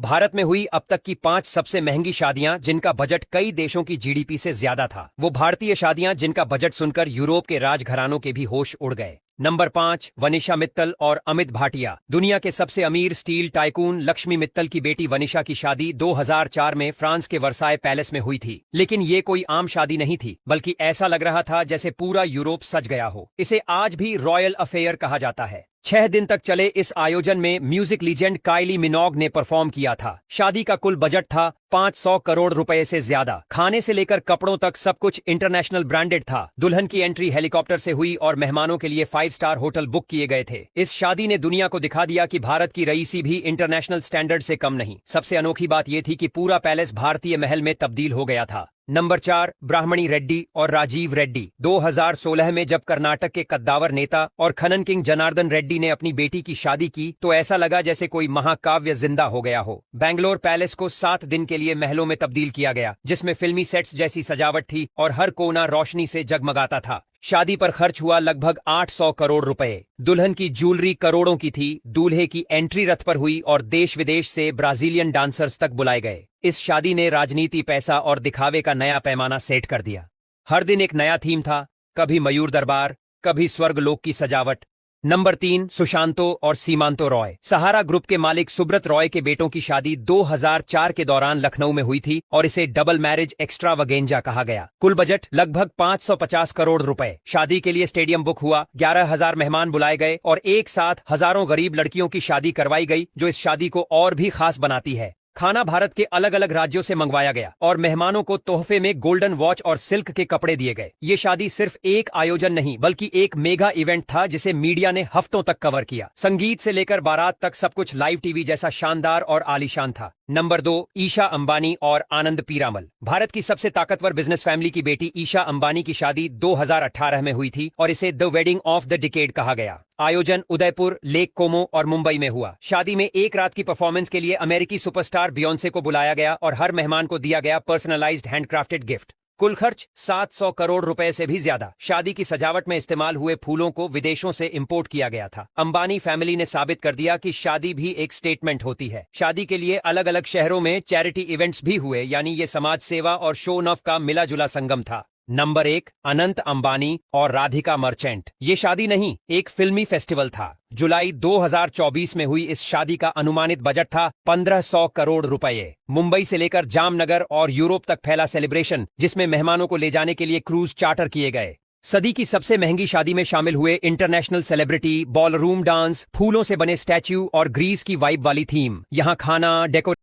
भारत में हुई अब तक की 5 सबसे महंगी शादियां जिनका बजट कई देशों की जीडीपी से ज्यादा था। वो भारतीय शादियां जिनका बजट सुनकर यूरोप के राजघरानों के भी होश उड़ गए। नंबर 5, वनिशा मित्तल और अमित भाटिया। दुनिया के सबसे अमीर स्टील टाइकून लक्ष्मी मित्तल की बेटी वनिशा की शादी 2004 में फ्रांस के वर्साय पैलेस में हुई थी। लेकिन ये कोई आम शादी नहीं थी, बल्कि ऐसा लग रहा था जैसे पूरा यूरोप सज गया हो। इसे आज भी रॉयल अफेयर कहा जाता है। 6 दिन तक चले इस आयोजन में म्यूजिक लीजेंड काइली मिनोग ने परफॉर्म किया था। शादी का कुल बजट था 500 करोड़ रुपए से ज्यादा। खाने से लेकर कपड़ों तक सब कुछ इंटरनेशनल ब्रांडेड था। दुल्हन की एंट्री हेलीकॉप्टर से हुई और मेहमानों के लिए 5 स्टार होटल बुक किए गए थे। इस शादी ने दुनिया को दिखा दिया कि भारत की रईसी भी इंटरनेशनल स्टैंडर्ड से कम नहीं। सबसे अनोखी बात यह थी कि पूरा पैलेस भारतीय महल में तब्दील हो गया था। नंबर 4, ब्राह्मणी रेड्डी और राजीव रेड्डी। 2016 में जब कर्नाटक के कद्दावर नेता और खनन किंग जनार्दन रेड्डी ने अपनी बेटी की शादी की तो ऐसा लगा जैसे कोई महाकाव्य जिंदा हो गया हो। बेंगलोर पैलेस को 7 दिन के लिए महलों में तब्दील किया गया, जिसमें फिल्मी सेट्स जैसी सजावट थी और हर कोना रोशनी से जगमगाता था। शादी पर खर्च हुआ लगभग 800 करोड़ रुपए। दुल्हन की ज्वेलरी करोड़ों की थी। दूल्हे की एंट्री रथ पर हुई और देश विदेश से ब्राजीलियन डांसर्स तक बुलाए गए। इस शादी ने राजनीति, पैसा और दिखावे का नया पैमाना सेट कर दिया। हर दिन एक नया थीम था, कभी मयूर दरबार, कभी स्वर्गलोक की सजावट। नंबर 3, सुशांतो और सीमांतो रॉय। सहारा ग्रुप के मालिक सुब्रत रॉय के बेटों की शादी 2004 के दौरान लखनऊ में हुई थी और इसे डबल मैरिज एक्स्ट्रावगेंजा कहा गया। कुल बजट लगभग 550 करोड़ रुपए। शादी के लिए स्टेडियम बुक हुआ, 11,000 मेहमान बुलाए गए और एक साथ हजारों गरीब लड़कियों की शादी करवाई गई, जो इस शादी को और भी खास बनाती है। खाना भारत के अलग अलग राज्यों से मंगवाया गया और मेहमानों को तोहफे में गोल्डन वॉच और सिल्क के कपड़े दिए गए। ये शादी सिर्फ एक आयोजन नहीं बल्कि एक मेगा इवेंट था जिसे मीडिया ने हफ्तों तक कवर किया। संगीत से लेकर बारात तक सब कुछ लाइव टीवी जैसा शानदार और आलीशान था। नंबर 2, ईशा अंबानी और आनंद पीरामल। भारत की सबसे ताकतवर बिजनेस फैमिली की बेटी ईशा अंबानी की शादी 2018 में हुई थी और इसे the wedding of the decade कहा गया। आयोजन उदयपुर, लेक कोमो और मुंबई में हुआ। शादी में एक रात की परफॉर्मेंस के लिए अमेरिकी सुपरस्टार बियोंसे को बुलाया गया और हर मेहमान को दिया गया पर्सनलाइज्ड हैंडक्राफ्टेड गिफ्ट। कुल खर्च 700 करोड़ रुपए से भी ज्यादा। शादी की सजावट में इस्तेमाल हुए फूलों को विदेशों से इंपोर्ट किया गया था। अंबानी फैमिली ने साबित कर दिया कि शादी भी एक स्टेटमेंट होती है। शादी के लिए अलग अलग शहरों में चैरिटी इवेंट्स भी हुए, यानी ये समाज सेवा और शो ऑफ का मिला जुला संगम था। नंबर 1, अनंत अंबानी और राधिका मर्चेंट। ये शादी नहीं, एक फिल्मी फेस्टिवल था। जुलाई 2024 में हुई इस शादी का अनुमानित बजट था 1500 करोड़ रुपए। मुंबई से लेकर जामनगर और यूरोप तक फैला सेलिब्रेशन, जिसमें मेहमानों को ले जाने के लिए क्रूज चार्टर किए गए। सदी की सबसे महंगी शादी में शामिल हुए इंटरनेशनल सेलिब्रिटी, बॉलरूम डांस, फूलों से बने स्टैच्यू और ग्रीस की वाइब वाली थीम। यहाँ खाना, डेकोरेशन